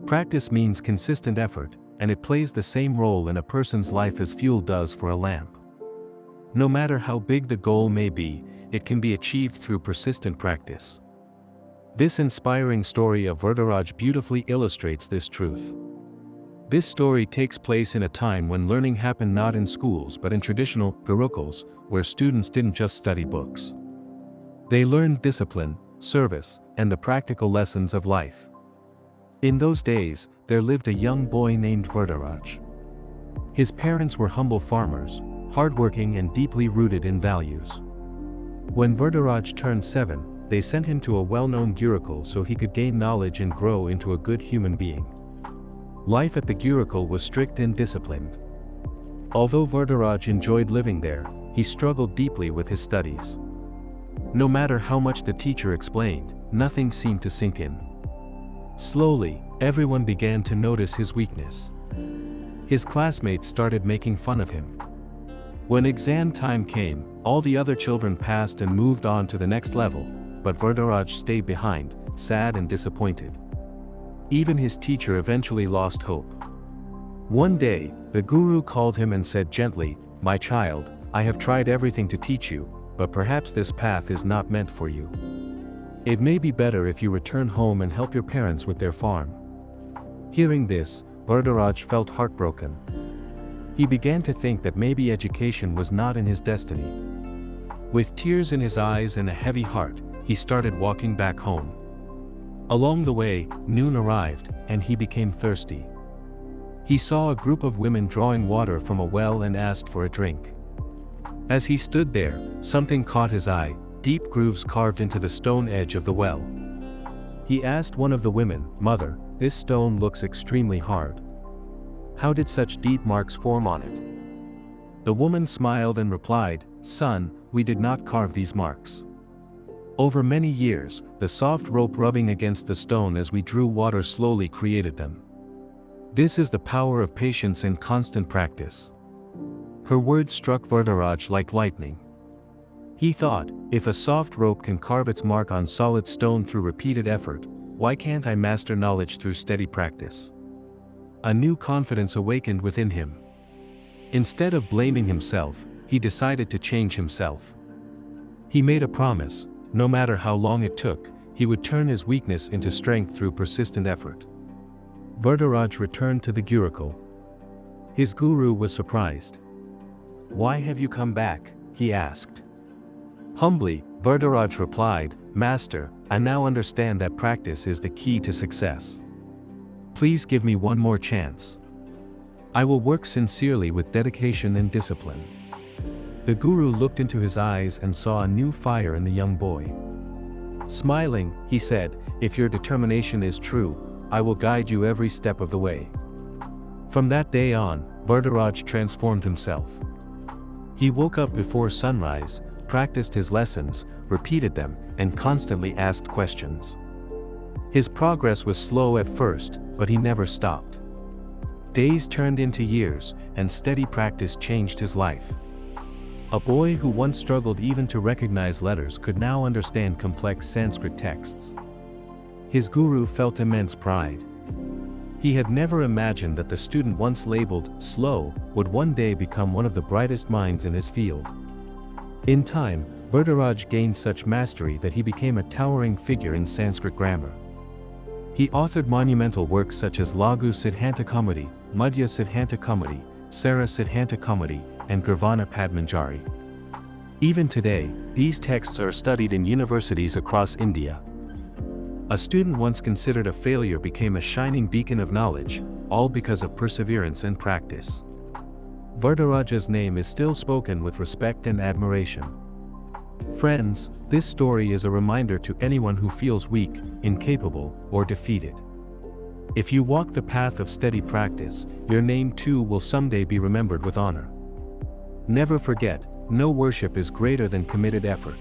Practice means consistent effort, and it plays the same role in a person's life as fuel does for a lamp. No matter how big the goal may be, it can be achieved through persistent practice. This inspiring story of Varadaraj beautifully illustrates this truth. This story takes place in a time when learning happened not in schools but in traditional gurukuls, where students didn't just study books. They learned discipline, service, and the practical lessons of life. In those days, there lived a young boy named Varadaraj. His parents were humble farmers, hardworking and deeply rooted in values. When Varadaraj turned 7, they sent him to a well-known gurukul so he could gain knowledge and grow into a good human being. Life at the gurukul was strict and disciplined. Although Varadaraj enjoyed living there, he struggled deeply with his studies. No matter how much the teacher explained, nothing seemed to sink in. Slowly, everyone began to notice his weakness. His classmates started making fun of him. When exam time came, all the other children passed and moved on to the next level, but Varadaraj stayed behind, sad and disappointed. Even his teacher eventually lost hope. One day, the guru called him and said gently, "My child, I have tried everything to teach you, but perhaps this path is not meant for you. It may be better if you return home and help your parents with their farm." Hearing this, Varadaraj felt heartbroken. He began to think that maybe education was not in his destiny. With tears in his eyes and a heavy heart, he started walking back home. Along the way, noon arrived, and he became thirsty. He saw a group of women drawing water from a well and asked for a drink. As he stood there, something caught his eye: deep grooves carved into the stone edge of the well. He asked one of the women, "Mother, this stone looks extremely hard. How did such deep marks form on it?" The woman smiled and replied, "Son, we did not carve these marks. Over many years, the soft rope rubbing against the stone as we drew water slowly created them. This is the power of patience and constant practice." Her words struck Varadaraj like lightning. He thought, if a soft rope can carve its mark on solid stone through repeated effort, why can't I master knowledge through steady practice? A new confidence awakened within him. Instead of blaming himself, he decided to change himself. He made a promise: no matter how long it took, he would turn his weakness into strength through persistent effort. Varadaraj returned to the gurukul. His guru was surprised. "Why have you come back?" he asked. Humbly, Varadaraj replied, "Master, I now understand that practice is the key to success. Please give me one more chance. I will work sincerely with dedication and discipline." The guru looked into his eyes and saw a new fire in the young boy. Smiling, he said, "If your determination is true, I will guide you every step of the way." From that day on, Varadaraj transformed himself. He woke up before sunrise, practiced his lessons, repeated them, and constantly asked questions. His progress was slow at first, but he never stopped. Days turned into years, and steady practice changed his life. A boy who once struggled even to recognize letters could now understand complex Sanskrit texts. His guru felt immense pride. He had never imagined that the student once labeled slow would one day become one of the brightest minds in his field. In time, Varadaraj gained such mastery that he became a towering figure in Sanskrit grammar. He authored monumental works such as Laghu Siddhanta Kaumudi, Madhya Siddhanta Kaumudi, Sara Siddhanta Kaumudi, and Gravana Padmanjari. Even today, these texts are studied in universities across India. A student once considered a failure became a shining beacon of knowledge, all because of perseverance and practice. Varadaraj's name is still spoken with respect and admiration. Friends, this story is a reminder to anyone who feels weak, incapable, or defeated. If you walk the path of steady practice, your name too will someday be remembered with honor. Never forget, no worship is greater than committed effort.